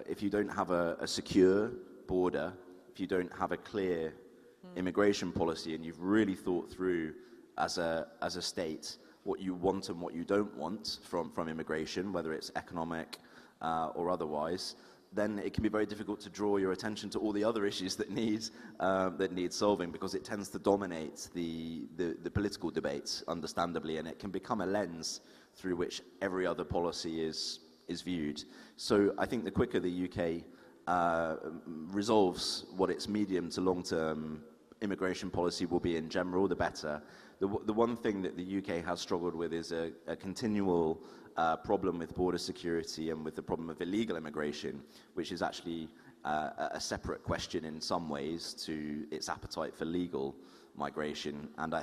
if you don't have a secure border, if you don't have a clear immigration policy, and you've really thought through as a state what you want and what you don't want from immigration, whether it's economic or otherwise, then it can be very difficult to draw your attention to all the other issues that need solving, because it tends to dominate the political debates, understandably, and it can become a lens through which every other policy is viewed. So I think the quicker the UK resolves what its medium to long-term immigration policy will be in general, the better. The one thing that the UK has struggled with is a continual problem with border security and with the problem of illegal immigration, which is actually a separate question in some ways to its appetite for legal migration. And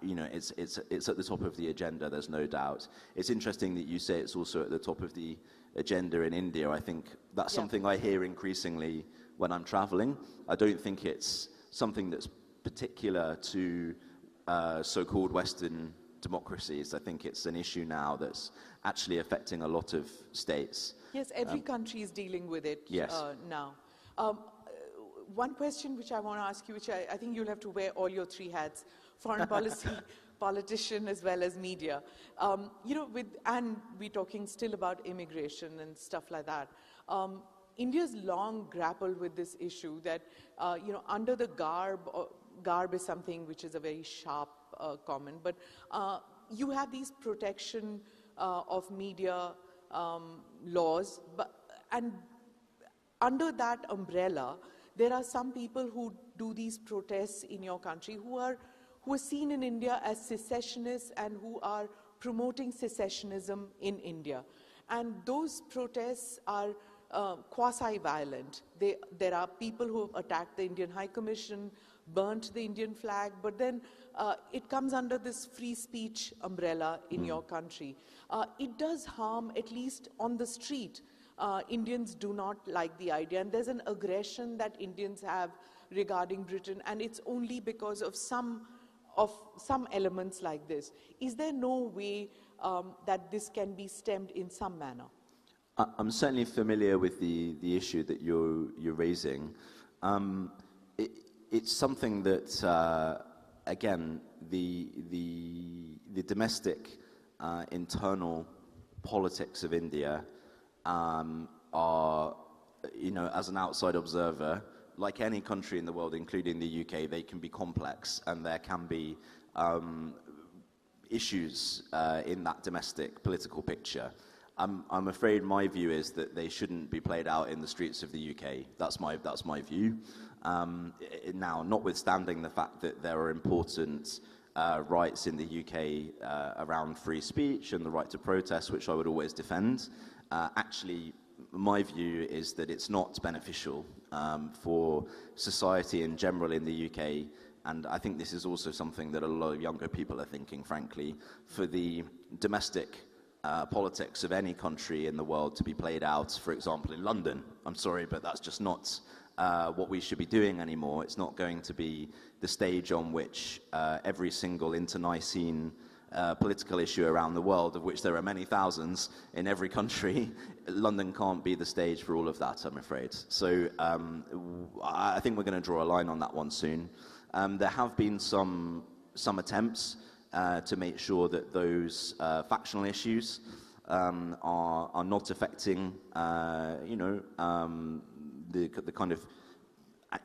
it's at the top of the agenda, there's no doubt. It's interesting that you say it's also at the top of the agenda in India. I think that's something I hear increasingly when I'm traveling. I don't think it's something that's particular to so-called Western democracies. I think it's an issue now that's actually affecting a lot of states. Yes, every country is dealing with it now. One question which I want to ask you, which I think you'll have to wear all your three hats: foreign policy, politician, as well as media. And we're talking still about immigration and stuff like that. India's long grappled with this issue that, under the garb is something which is a very sharp comment, but you have these protection of media laws, and under that umbrella, there are some people who do these protests in your country who are seen in India as secessionists and who are promoting secessionism in India. And those protests are quasi-violent. There are people who have attacked the Indian High Commission, burnt the Indian flag, but then it comes under this free speech umbrella in your country. It does harm, at least on the street. Indians do not like the idea, and there's an aggression that Indians have regarding Britain, and it's only because of some elements like this. Is there no way that this can be stemmed in some manner? I'm certainly familiar with the issue that you're raising. It's something that, again, the domestic internal politics of India are, as an outside observer, like any country in the world, including the UK, they can be complex, and there can be issues in that domestic political picture. I'm afraid my view is that they shouldn't be played out in the streets of the UK. That's my view. Now, notwithstanding the fact that there are important rights in the UK around free speech and the right to protest, which I would always defend, actually, my view is that it's not beneficial for society in general in the UK, and I think this is also something that a lot of younger people are thinking, frankly, for the domestic politics of any country in the world to be played out, for example, in London. I'm sorry, but that's just not what we should be doing anymore. It's not going to be the stage on which every single internecine political issue around the world, of which there are many thousands in every country, London can't be the stage for all of that, I'm afraid. So I think we're going to draw a line on that one soon. There have been some attempts to make sure that those factional issues are not affecting, the kind of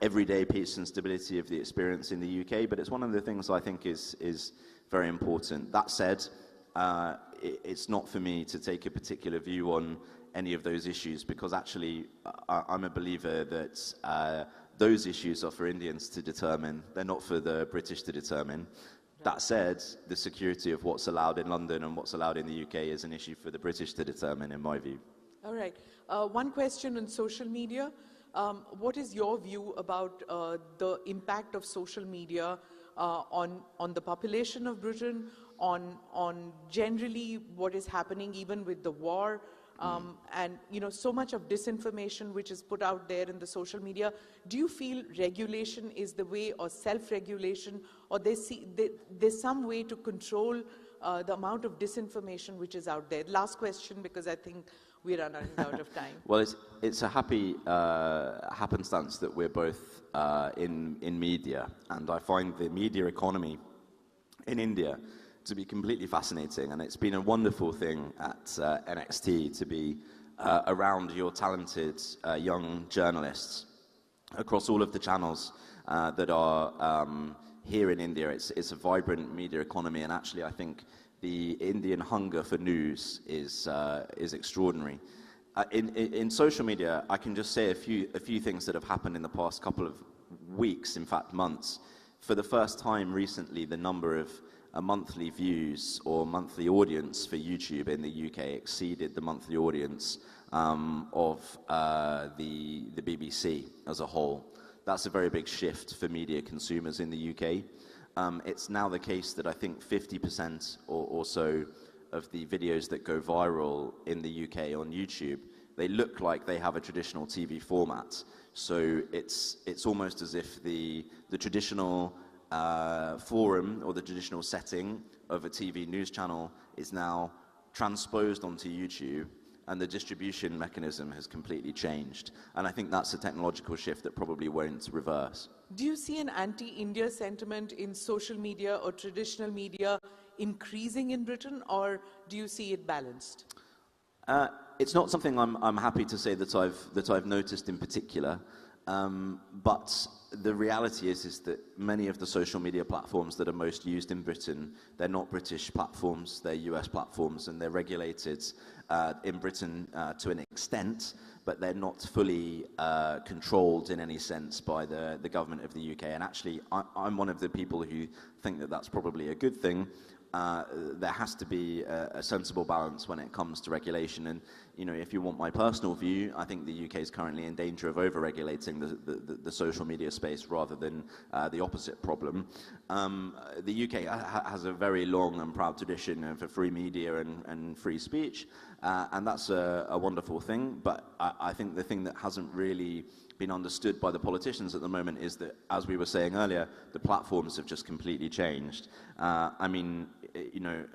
everyday peace and stability of the experience in the UK. But it's one of the things I think is very important. That said, it's not for me to take a particular view on any of those issues, because actually I'm a believer that those issues are for Indians to determine. They're not for the British to determine. That said, the security of what's allowed in London and what's allowed in the UK is an issue for the British to determine, in my view. All right. One question on social media. What is your view about the impact of social media on the population of Britain, on generally what is happening even with the war, and so much of disinformation which is put out there in the social media? Do you feel regulation is the way, or self-regulation, or there's some way to control the amount of disinformation which is out there? Last question, because I think we're running out of time. Well, it's a happy happenstance that we're both in media, and I find the media economy in India to be completely fascinating, and it's been a wonderful thing at NXT to be around your talented young journalists across all of the channels that are here in India. It's a vibrant media economy, and actually I think the Indian hunger for news is extraordinary. In social media, I can just say a few things that have happened in the past couple of weeks, in fact months. For the first time recently, the number of monthly views or monthly audience for YouTube in the UK exceeded the monthly audience of the BBC as a whole. That's a very big shift for media consumers in the UK. It's now the case that I think 50% or so of the videos that go viral in the UK on YouTube, they look like they have a traditional TV format. So it's almost as if the traditional forum or the traditional setting of a TV news channel is now transposed onto YouTube, and the distribution mechanism has completely changed. And I think that's a technological shift that probably won't reverse. Do you see an anti-India sentiment in social media or traditional media increasing in Britain, or do you see it balanced? It's not something I'm happy to say that I've noticed in particular, but the reality is that many of the social media platforms that are most used in Britain, they're not British platforms, they're US platforms, and they're regulated in Britain to an extent, but they're not fully controlled in any sense by the government of the UK. And actually, I'm one of the people who think that that's probably a good thing. There has to be a sensible balance when it comes to regulation. And, you know, if you want my personal view, I think the UK is currently in danger of over-regulating the social media space rather than the opposite problem. The UK has a very long and proud tradition of free media and free speech, and that's a wonderful thing. But I think the thing that hasn't really been understood by the politicians at the moment is that, as we were saying earlier, the platforms have just completely changed. I mean, you know,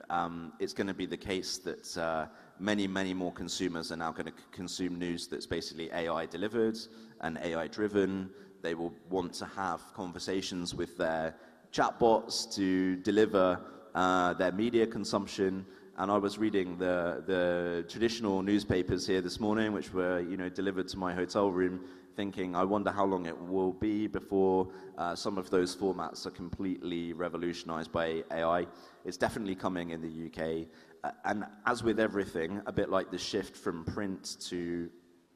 it's going to be the case that many more consumers are now going to consume news that's basically AI delivered and AI driven. They will want to have conversations with their chatbots to deliver their media consumption. And I was reading the traditional newspapers here this morning, which were, you know, delivered to my hotel room, thinking, I wonder how long it will be before some of those formats are completely revolutionized by AI. It's definitely coming in the UK. And as with everything, a bit like the shift from print to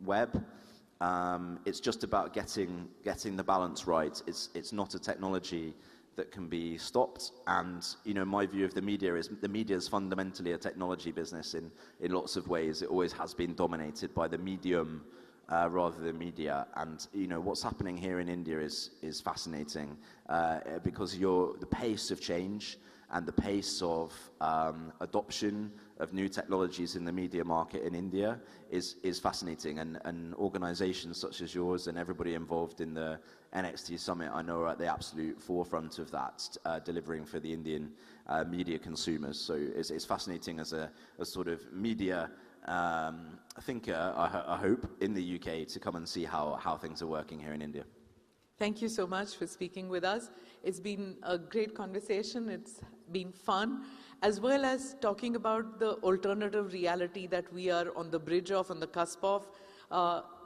web, it's just about getting the balance right. It's not a technology that can be stopped. And, you know, my view of the media is fundamentally a technology business in lots of ways. It always has been dominated by the medium rather than media. And, you know, what's happening here in India is fascinating because the pace of change and the pace of adoption of new technologies in the media market in India is fascinating. And organizations such as yours and everybody involved in the NXT Summit, I know, are at the absolute forefront of that, delivering for the Indian media consumers. So it's fascinating as a sort of media thinker, I hope, in the UK to come and see how things are working here in India. Thank you so much for speaking with us. It's been a great conversation. It's been fun, as well as talking about the alternative reality that we are on the bridge of, on the cusp of.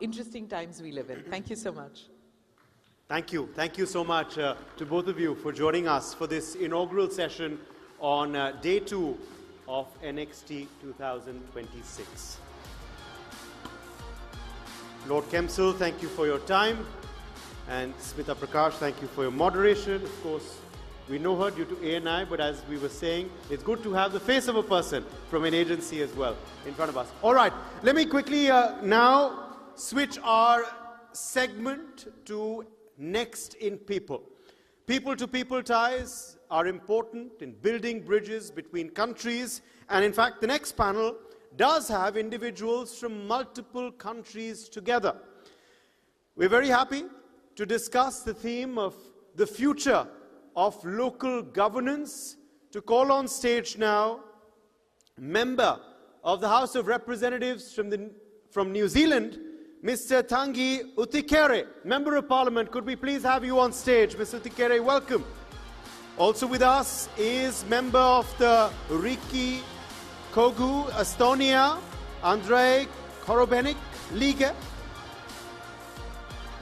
Interesting times we live in. Thank you so much. Thank you. Thank you so much to both of you for joining us for this inaugural session on day 2 of NXT 2026. Lord Kempsell, thank you for your time. And Smita Prakash, thank you for your moderation. Of course, we know her due to ANI, but as we were saying, it's good to have the face of a person from an agency as well in front of us. All right, let me quickly now switch our segment to Next in People. People-to-people ties are important in building bridges between countries, and in fact, the next panel does have individuals from multiple countries together. We're very happy to discuss the theme of the future of local governance. To call on stage now, member of the House of Representatives from New Zealand, Mr. Tangi Utikere, Member of Parliament. Could we please have you on stage? Mr. Utikere, welcome. Also with us is member of the Riki Kogu, Estonia, Andrei Korobenik, Liga.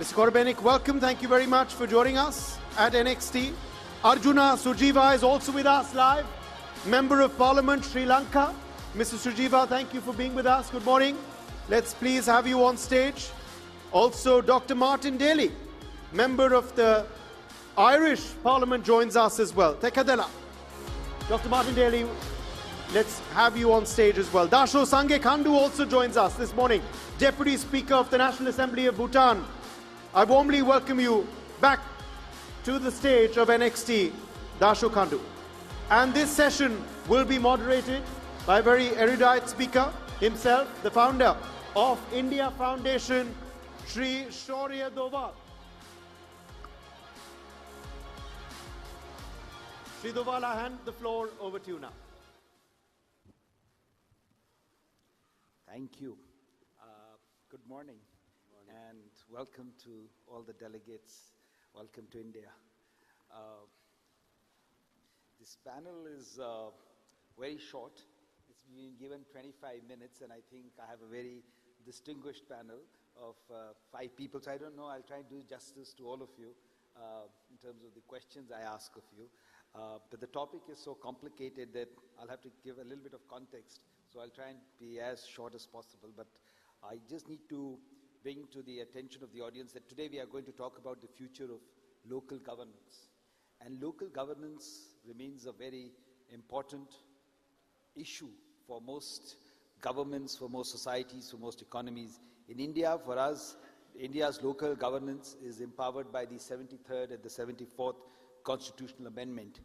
Mr. Korobenik, welcome. Thank you very much for joining us at NXT. Arjuna Sujiva is also with us live. Member of Parliament, Sri Lanka. Mr. Sujiva, thank you for being with us. Good morning. Let's please have you on stage. Also, Dr. Martin Daly, member of the Irish Parliament, joins us as well. Tekadela. Dr. Martin Daly, let's have you on stage as well. Dasho Sangye Khandu also joins us this morning. Deputy Speaker of the National Assembly of Bhutan. I warmly welcome you back to the stage of NXT, Dasho Khandu. And this session will be moderated by a very erudite speaker himself, the founder of India Foundation, Sri Shaurya Doval. Sri Doval, I hand the floor over to you now. Thank you. Good morning, and welcome to all the delegates. Welcome to India. This panel is very short. It's been given 25 minutes, and I think I have a very distinguished panel of 5 people. So I don't know, I'll try and do justice to all of you in terms of the questions I ask of you. But the topic is so complicated that I'll have to give a little bit of context. So I'll try and be as short as possible. But I just need to bring to the attention of the audience that today we are going to talk about the future of local governance. And local governance remains a very important issue for most governments, for most societies, for most economies. In India, for us, India's local governance is empowered by the 73rd and the 74th Constitutional Amendment,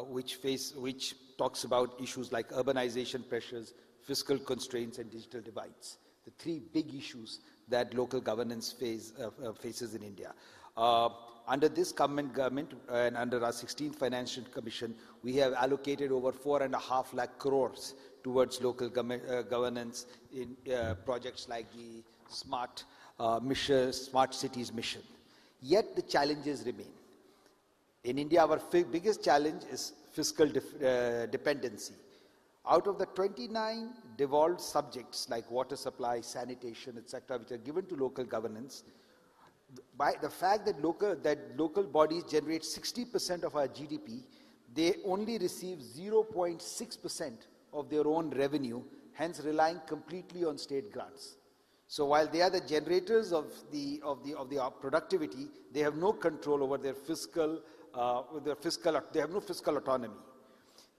which talks about issues like urbanization pressures, fiscal constraints, and digital divides. The 3 big issues that local governance faces in India. Under this government and under our 16th Financial Commission, we have allocated over 4.5 lakh crores towards local governance in projects like the Smart Cities mission. Yet the challenges remain. In India, our biggest challenge is fiscal dependency. Out of the 29 devolved subjects like water supply, sanitation, etc., which are given to local governance, by the fact that local bodies generate 60% of our GDP, they only receive 0.6% of their own revenue, hence relying completely on state grants. So while they are the generators of the productivity, they have no control over their fiscal. They have no fiscal autonomy.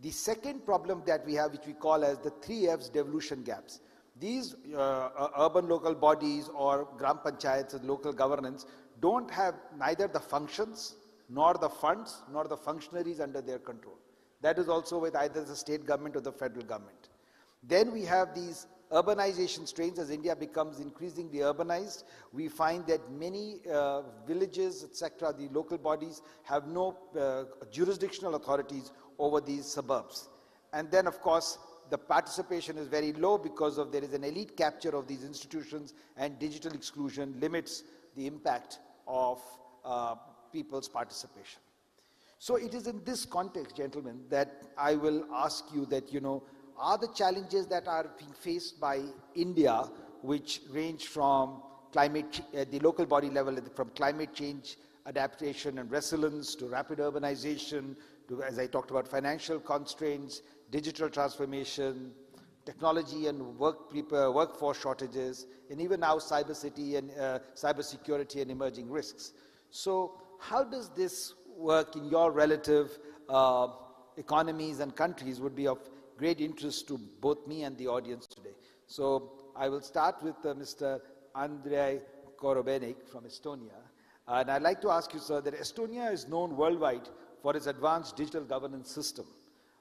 The second problem that we have, which we call as the 3F's devolution gaps. These urban local bodies or gram panchayats and local governance don't have neither the functions, nor the funds, nor the functionaries under their control. That is also with either the state government or the federal government. Then we have these urbanization strains. As India becomes increasingly urbanized, we find that many villages, etc., the local bodies have no jurisdictional authorities over these suburbs. And then, of course, the participation is very low because there is an elite capture of these institutions, and digital exclusion limits the impact of people's participation. So it is in this context, gentlemen, that I will ask you that, are the challenges that are being faced by India, which range from the local body level, from climate change, adaptation and resilience, to rapid urbanization, to, as I talked about, financial constraints, digital transformation, technology and workforce shortages, and even now cybersecurity and emerging risks. So how does this work in your relative economies and countries would be of great interest to both me and the audience today. So I will start with Mr. Andrei Korobenik from Estonia. And I'd like to ask you, sir, that Estonia is known worldwide for its advanced digital governance system.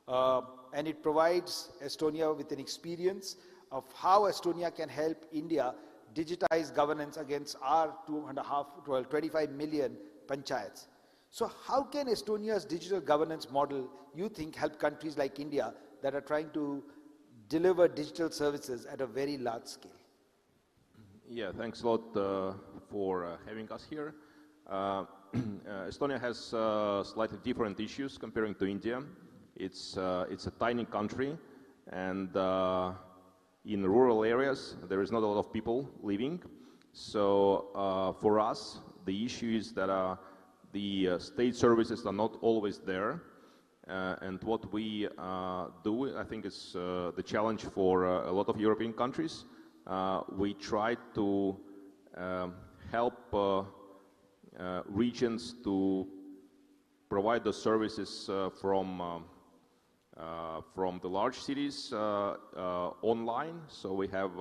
And it provides Estonia with an experience of how Estonia can help India digitize governance against our 25 million panchayats. So how can Estonia's digital governance model, you think, help countries like India that are trying to deliver digital services at a very large scale? Yeah, thanks a lot for having us here. Estonia has slightly different issues comparing to India. It's a tiny country, and in rural areas there is not a lot of people living. So for us, the issue is that the state services are not always there. And what we do, I think, is the challenge for a lot of European countries. We try to help regions to provide the services from the large cities online. So we have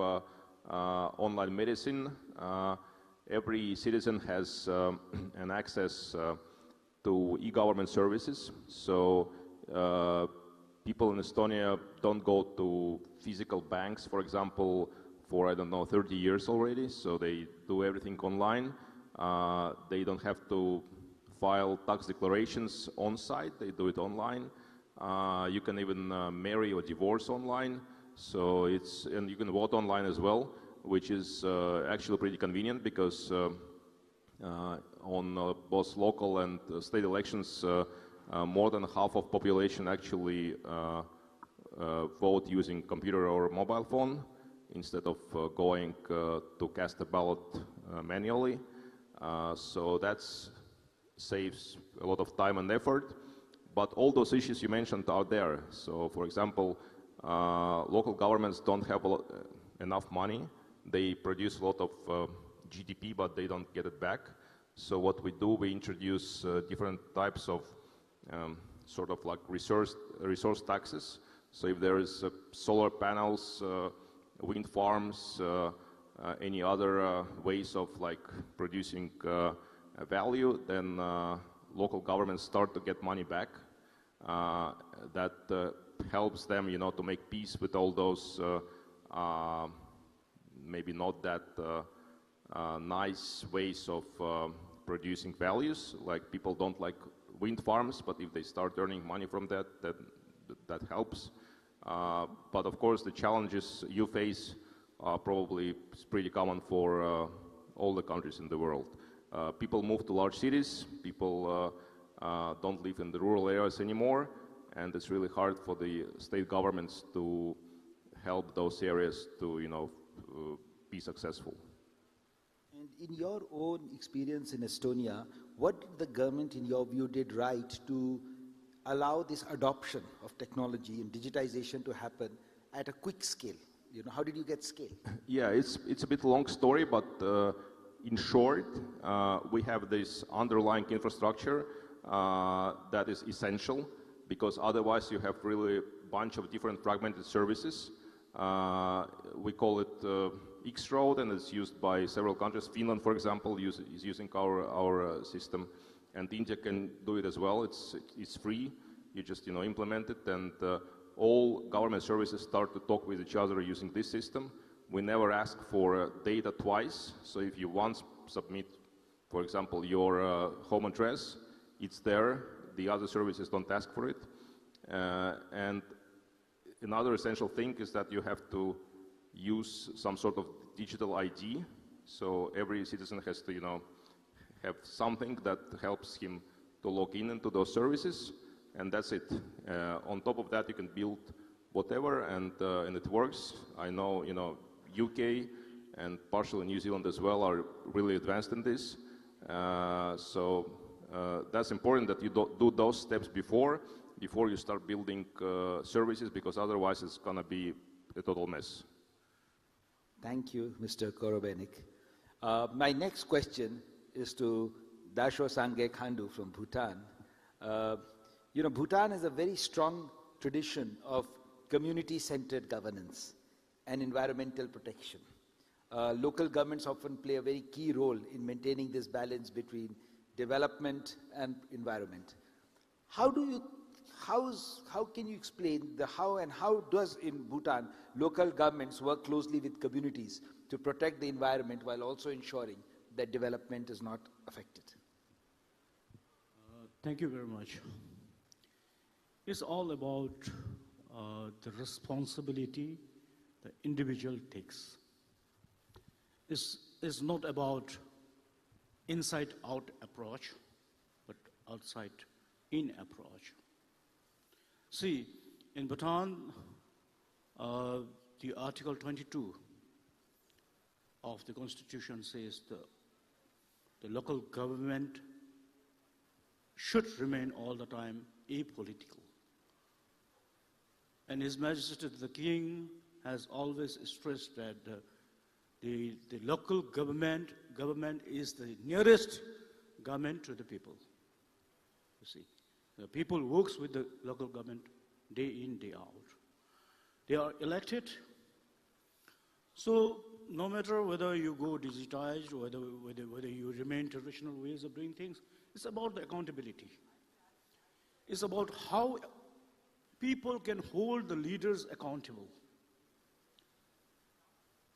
online medicine. Every citizen has an access to e-government services. So people in Estonia don't go to physical banks, for example, for, I don't know, 30 years already. So they do everything online. They don't have to file tax declarations on site. They do it online. You can even marry or divorce online. So and you can vote online as well, which is actually pretty convenient because on both local and state elections, more than half of population actually vote using computer or mobile phone instead of going to cast a ballot manually. So that saves a lot of time and effort. But all those issues you mentioned are there. So, for example, local governments don't have enough money. They produce a lot of GDP, but they don't get it back. So what we do, we introduce different types of sort of like resource taxes. So if there is solar panels, wind farms, any other ways of like producing value, then local governments start to get money back. That helps them, to make peace with all those maybe not that nice ways of producing values. Like people don't like wind farms, but if they start earning money from that helps. But of course, the challenges you face are probably pretty common for all the countries in the world. People move to large cities. People don't live in the rural areas anymore, and it's really hard for the state governments to help those areas to, be successful. And in your own experience in Estonia, what did the government, in your view, did right to allow this adoption of technology and digitization to happen at a quick scale? How did you get scale? Yeah, it's a bit long story, but in short, we have this underlying infrastructure that is essential, because otherwise you have really a bunch of different fragmented services. We call it X-Road, and it's used by several countries. Finland, for example, is using our system, and India can do it as well. It's free. You just implement it, and all government services start to talk with each other using this system. We never ask for data twice. So if you once submit, for example, your home address, it's there. The other services don't ask for it. And another essential thing is that you have to use some sort of digital ID. So every citizen has to, have something that helps him to log in into those services, and that's it. On top of that, you can build whatever, and it works. I know, UK and partially New Zealand as well are really advanced in this. So that's important that you do those steps before you start building services, because otherwise it's going to be a total mess. Thank you, Mr. Korobenik. My next question is to Dasho Sangye Khandu from Bhutan. Bhutan has a very strong tradition of community-centered governance and environmental protection. Local governments often play a very key role in maintaining this balance between development and environment. How can you explain how does in Bhutan local governments work closely with communities to protect the environment while also ensuring that development is not affected? Thank you very much. It's all about the responsibility the individual takes. Is not about inside-out approach, but outside-in approach. See, in Bhutan, the Article 22 of the Constitution says the local government should remain all the time apolitical. And His Majesty the King has always stressed that the local government is the nearest government to the people. You see, the people works with the local government day in, day out. They are elected. So no matter whether you go digitized or whether you remain traditional ways of doing things, it's about the accountability. It's about how people can hold the leaders accountable.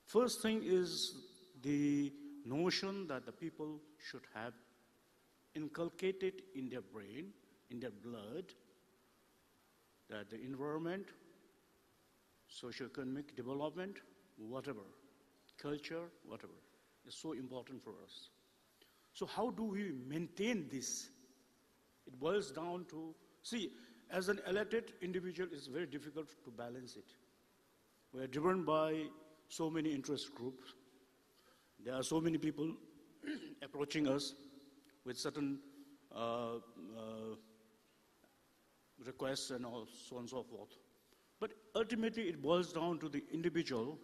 First thing is the notion that the people should have inculcated in their brain, in their blood, that the environment, socio-economic development, whatever, culture, whatever, is so important for us. So how do we maintain this? It boils down to, see, as an elected individual, it's very difficult to balance it. We are driven by so many interest groups. There are so many people approaching us with certain requests and all, so on and so forth. But ultimately, it boils down to the individual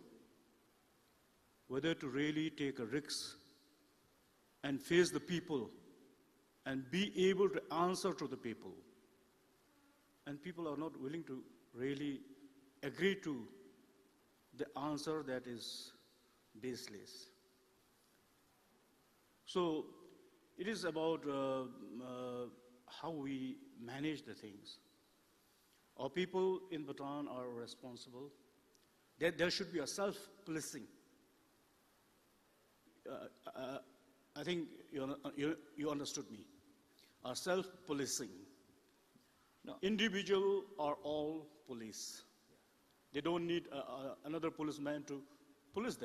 whether to really take a risk and face the people and be able to answer to the people. And people are not willing to really agree to the answer that is baseless. So it is about how we manage the things. Our people in Bhutan are responsible. There should be a self-policing. I think you understood me. A self-policing. No. Individual are all police. They don't need another policeman to police them.